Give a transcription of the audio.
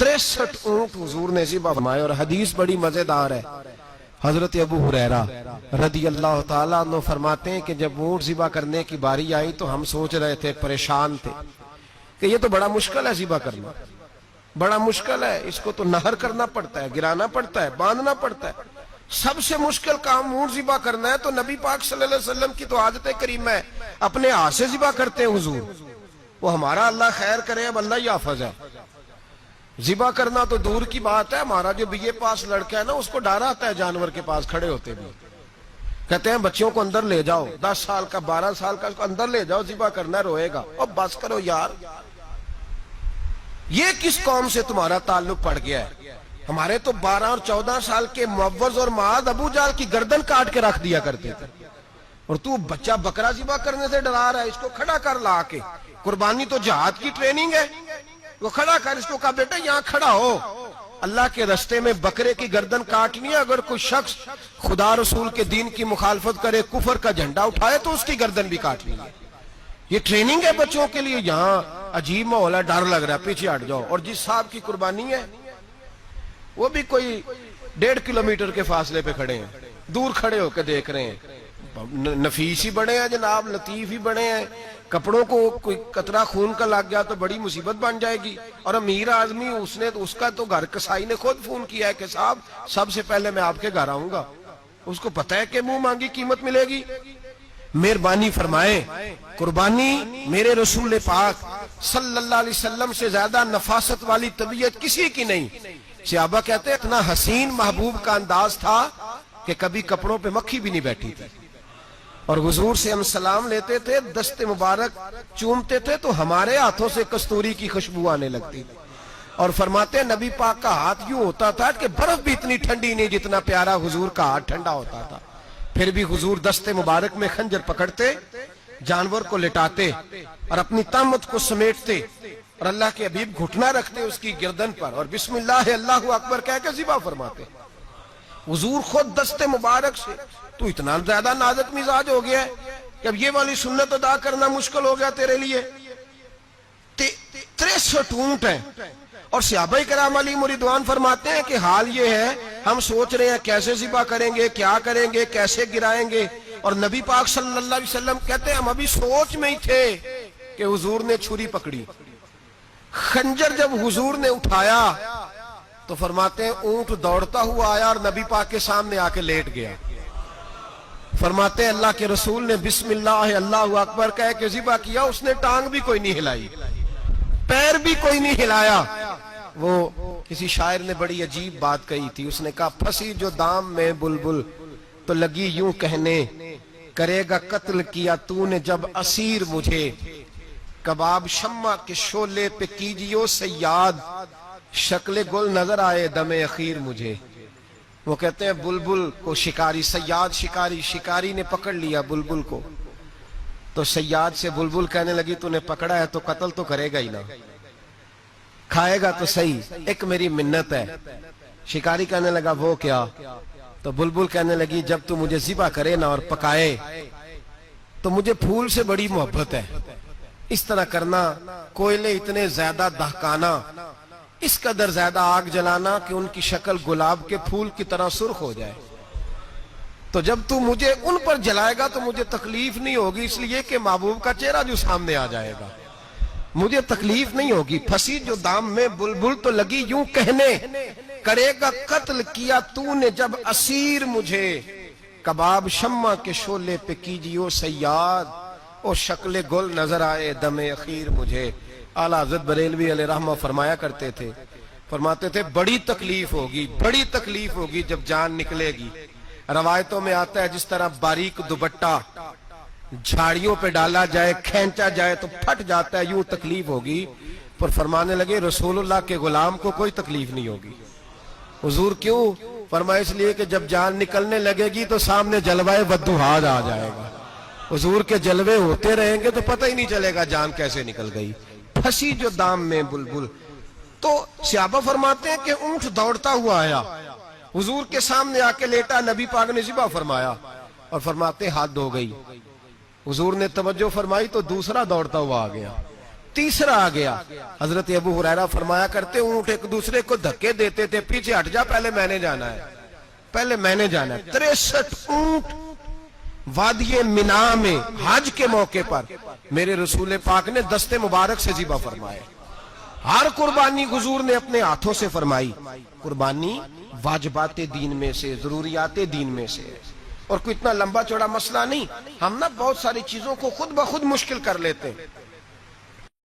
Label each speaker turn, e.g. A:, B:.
A: 63 اونٹ حضور نے ذبح فرمائے. اور حدیث بڑی مزیدار ہے. حضرت ابو ہریرہ رضی اللہ تعالیٰ عنہ فرماتے ہیں کہ جب اونٹ ذبح کرنے کی باری آئی تو ہم سوچ رہے تھے, پریشان تھے کہ یہ تو بڑا مشکل ہے ذبح کرنا, بڑا مشکل ہے, اس کو تو نہر کرنا پڑتا ہے, گرانا پڑتا ہے, باندھنا پڑتا ہے. سب سے مشکل کام اونٹ ذبح کرنا ہے. تو نبی پاک صلی اللہ علیہ وسلم کی تو عادت کریمہ ہے, اپنے ہاتھ سے ذبح کرتے ہیں حضور. وہ ہمارا اللہ خیر کرے, اب اللہ ہی حافظ ہے. ذبح کرنا تو دور کی بات ہے. ہمارا جو BA پاس لڑکا ہے نا, اس کو ڈر آتا ہے جانور کے پاس کھڑے ہوتے بھی. کہتے ہیں بچوں کو اندر لے جاؤ, 10 سال کا 12 سال کا, اس کو اندر لے جاؤ, ذبح کرنا, روئے گا. اور بس کرو یار, یہ کس قوم سے تمہارا تعلق پڑ گیا ہے؟ ہمارے تو 12 اور 14 سال کے معوذ اور معاذ ابو جہل کی گردن کاٹ کے رکھ دیا کرتے تھے, اور تو بچہ بکرا ذبح کرنے سے ڈرا رہا ہے. اس کو کھڑا کر لا کے, قربانی تو جہاد کی ٹریننگ ہے. وہ کھڑا کر, اس کو کہا بیٹا یہاں کھڑا ہو, اللہ کے رستے میں بکرے کی گردن کاٹنی ہے. اگر کوئی شخص خدا رسول کے دین کی مخالفت کرے, کفر کا جھنڈا اٹھائے, تو اس کی گردن بھی کاٹنی ہے. یہ ٹریننگ ہے بچوں کے لیے. یہاں عجیب ماحول ہے, ڈر لگ رہا ہے, پیچھے ہٹ جاؤ. اور جس صاحب کی قربانی ہے وہ بھی کوئی 1.5 کلومیٹر کے فاصلے پہ کھڑے ہیں, دور کھڑے ہو کے دیکھ رہے ہیں. نفیس ہی بڑے ہیں جناب, لطیف ہی بڑے ہیں. کپڑوں کو کوئی قطرہ خون کا لگ گیا تو بڑی مصیبت بن جائے گی. اور امیر آدمی, اس کا تو گھر کسائی نے خود فون کیا ہے کہ صاحب سب سے پہلے میں آپ کے گھر آؤں گا. اس کو پتہ ہے کہ منہ مانگی قیمت ملے گی. مہربانی فرمائے, قربانی میرے رسول پاک صلی اللہ علیہ وسلم سے زیادہ نفاست والی طبیعت کسی کی نہیں. صحابہ کہتے ہیں اتنا حسین محبوب کا انداز تھا کہ کبھی کپڑوں پہ مکھی بھی نہیں بیٹھی تھی. اور حضور سے ہم سلام لیتے تھے, دست مبارک چومتے تھے تو ہمارے ہاتھوں سے کستوری کی خوشبو آنے لگتی تھی. اور فرماتے ہیں نبی پاک کا ہاتھ یوں ہوتا تھا کہ برف بھی اتنی ٹھنڈی نہیں جتنا پیارا حضور کا ہاتھ ٹھنڈا ہوتا تھا. پھر بھی حضور دست مبارک میں خنجر پکڑتے, جانور کو لٹاتے اور اپنی طامت کو سمیٹتے, اور اللہ کے حبیب گھٹنا رکھتے اس کی گردن پر, اور بسم اللہ اللہ اکبر کہہ کے ذبح فرماتے. حضور خود دست مبارک سے. تو اتنا زیادہ نازک مزاج ہو گیا ہے کہ اب یہ والی سنت ادا کرنا مشکل ہو گیا تیرے لیے. 63 اونٹ ہیں. اور صحابہ کرام علیہم رضوان فرماتے ہیں کہ حال یہ ہے, ہم سوچ رہے ہیں کیسے ذبح کریں گے, کیا کریں گے, کیسے گرائیں گے. اور نبی پاک صلی اللہ علیہ وسلم کہتے ہیں ہم ابھی سوچ میں ہی تھے کہ حضور نے چھری پکڑی. خنجر جب حضور نے اٹھایا تو فرماتے ہیں اونٹ دوڑتا ہوا آیا اور نبی پاک کے سامنے آ کے لیٹ گیا. فرماتے ہیں اللہ کے رسول نے بسم اللہ اللہ اکبر کہہ کے ذبح کیا. اس نے ٹانگ بھی کوئی نہیں ہلائی, پیر بھی کوئی نہیں ہلایا. وہ کسی شاعر نے بڑی عجیب بات کہی تھی. اس نے کہا پھنسی جو دام میں بلبل تو لگی یوں کہنے, کرے گا قتل کیا تو نے جب اسیر مجھے, کباب شمع کے شعلے پہ کیجیو صیاد, شکل گل نظر آئے دم اخیر مجھے. وہ کہتے ہیں بلبل کو شکاری, صیاد شکاری, شکاری نے پکڑ لیا بلبل کو, تو صیاد سے بلبل کہنے لگی تو نے پکڑا ہے تو قتل تو کرے گا ہی نا, کھائے گا تو صحیح, ایک میری منت ہے. شکاری کہنے لگا وہ کیا؟ تو بلبل کہنے لگی جب تو مجھے ذبح کرے نا اور پکائے تو مجھے پھول سے بڑی محبت ہے. اس طرح کرنا, کوئلے اتنے زیادہ دہکانا, اس قدر زیادہ آگ جلانا کہ ان کی شکل گلاب کے پھول کی طرح سرخ ہو جائے. تو جب تو مجھے ان پر جلائے گا تو مجھے تکلیف نہیں ہوگی, اس لیے کہ محبوب کا چہرہ جو سامنے آ جائے گا مجھے تکلیف نہیں ہوگی. پھنسی جو دام میں بلبل تو لگی یوں کہنے, کرے گا قتل کیا تو نے جب اسیر مجھے, کباب شمع کے شعلے پہ کیجیو صیاد, او شکل گل نظر آئے دم اخیر مجھے. اعلیٰ حضرت بریلوی علیہ رحمہ فرمایا کرتے تھے, فرماتے تھے بڑی تکلیف ہوگی, بڑی تکلیف ہوگی جب جان نکلے گی. روایتوں میں آتا ہے جس طرح باریک دوپٹہ جھاڑیوں پہ ڈالا جائے, کھینچا جائے تو پھٹ جاتا ہے, یوں تکلیف ہوگی. پر فرمانے لگے رسول اللہ کے غلام کو کوئی تکلیف نہیں ہوگی. حضور کیوں؟ فرمایا اس لیے کہ جب جان نکلنے لگے گی تو سامنے جلوہ بدوحاد آ جائے گا. حضور کے جلوے ہوتے رہیں گے تو پتہ ہی نہیں چلے گا جان کیسے نکل گئی. پھنسی جو دام میں بلبل. تو صحابہ فرماتے ہیں کہ اونٹ دوڑتا ہوا آیا, حضور کے سامنے آ کے لیٹا, نبی پاک نے ذبح فرمایا اور فرماتے ہاتھ دھو گئی. حضور نے توجہ فرمائی تو دوسرا دوڑتا ہوا آ گیا. تیسرا آ گیا. حضرت ابو ہریرہ فرمایا کرتے اونٹ ایک دوسرے کو دھکے دیتے تھے, پیچھے ہٹ جا, پہلے میں نے جانا ہے, پہلے میں نے جانا ہے. 63 اونٹ وادی مینا میں حج کے موقع پر میرے رسول پاک نے دست مبارک سے ذبح فرمائے. ہر قربانی حضور نے اپنے ہاتھوں سے فرمائی. قربانی واجبات دین میں سے, ضروریات دین میں سے, اور کوئی اتنا لمبا چوڑا مسئلہ نہیں. ہم نا بہت ساری چیزوں کو خود بخود مشکل کر لیتے ہیں.